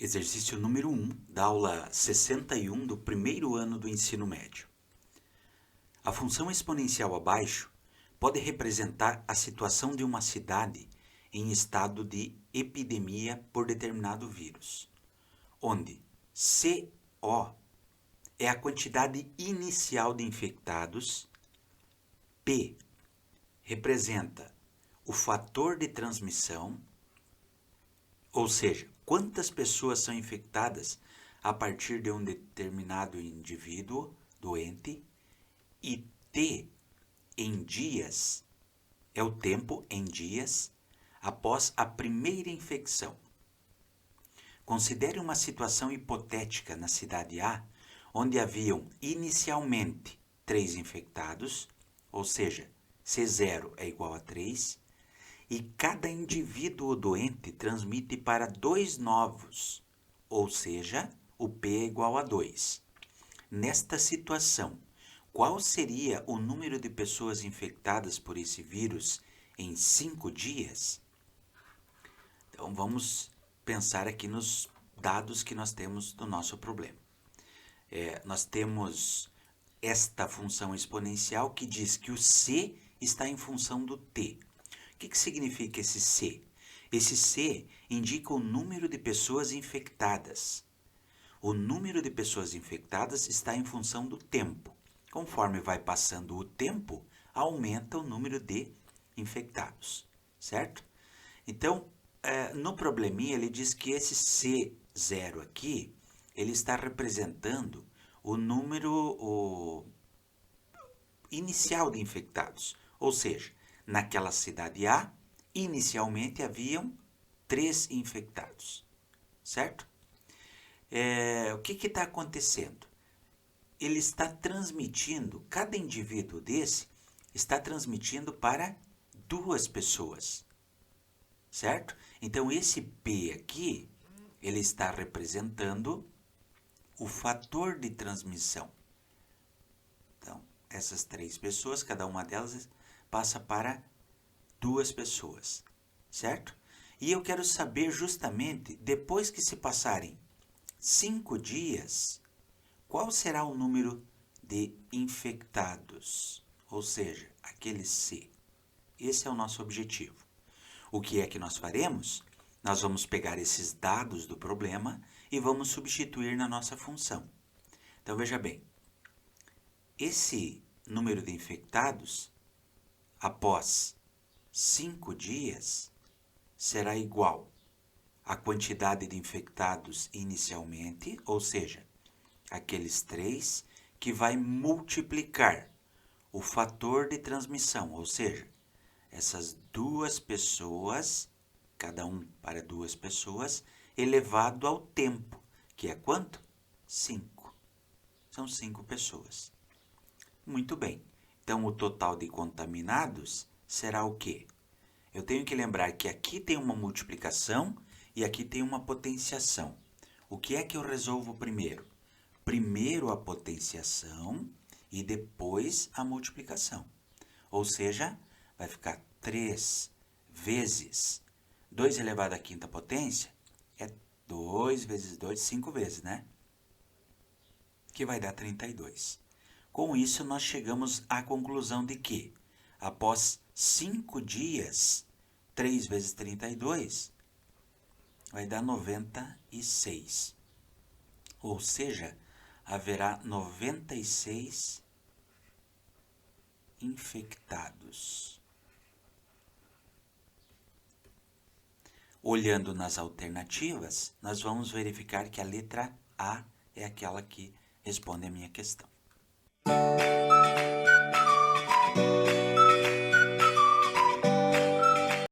Exercício número 1 da aula 61 do primeiro ano do ensino médio. A função exponencial abaixo pode representar a situação de uma cidade em estado de epidemia por determinado vírus, onde CO é a quantidade inicial de infectados, P representa o fator de transmissão, ou seja, quantas pessoas são infectadas a partir de um determinado indivíduo doente, e T em dias é o tempo em dias após a primeira infecção. Considere uma situação hipotética na cidade A, onde haviam inicialmente 3 infectados, ou seja, C0 é igual a 3, e cada indivíduo doente transmite para 2 novos, ou seja, o P é igual a 2. Nesta situação, qual seria o número de pessoas infectadas por esse vírus em 5 dias? Então, vamos pensar aqui nos dados que nós temos do nosso problema. Nós temos esta função exponencial que diz que o C está em função do T. O que significa esse C? Esse C indica o número de pessoas infectadas. O número de pessoas infectadas está em função do tempo. Conforme vai passando o tempo, aumenta o número de infectados, certo? Então, no probleminha, ele diz que esse C0 aqui, ele está representando o número inicial de infectados. Ou seja, naquela cidade A, inicialmente haviam 3 infectados, certo? O que está acontecendo? Ele está transmitindo, cada indivíduo desse está transmitindo para 2 pessoas, certo? Então, esse P aqui, ele está representando o fator de transmissão. Então, essas 3 pessoas, cada uma delas passa para 2 pessoas, certo? E eu quero saber justamente, depois que se passarem 5 dias, qual será o número de infectados, ou seja, aquele C. Esse é o nosso objetivo. O que é que nós faremos? Nós vamos pegar esses dados do problema e vamos substituir na nossa função. Então, veja bem, esse número de infectados, após 5 dias, será igual à quantidade de infectados inicialmente, ou seja, aqueles 3, que vai multiplicar o fator de transmissão, ou seja, essas 2 pessoas, cada um para 2 pessoas, elevado ao tempo, que é quanto? 5. São 5 pessoas. Muito bem. Então, o total de contaminados será o quê? Eu tenho que lembrar que aqui tem uma multiplicação e aqui tem uma potenciação. O que é que eu resolvo primeiro? Primeiro a potenciação e depois a multiplicação. Ou seja, vai ficar 3 vezes 2 elevado à quinta potência, é 2 vezes 2, 5 vezes, né? Que vai dar 32. Com isso, nós chegamos à conclusão de que, após 5 dias, 3 vezes 32, vai dar 96. Ou seja, haverá 96 infectados. Olhando nas alternativas, nós vamos verificar que a letra A é aquela que responde a minha questão.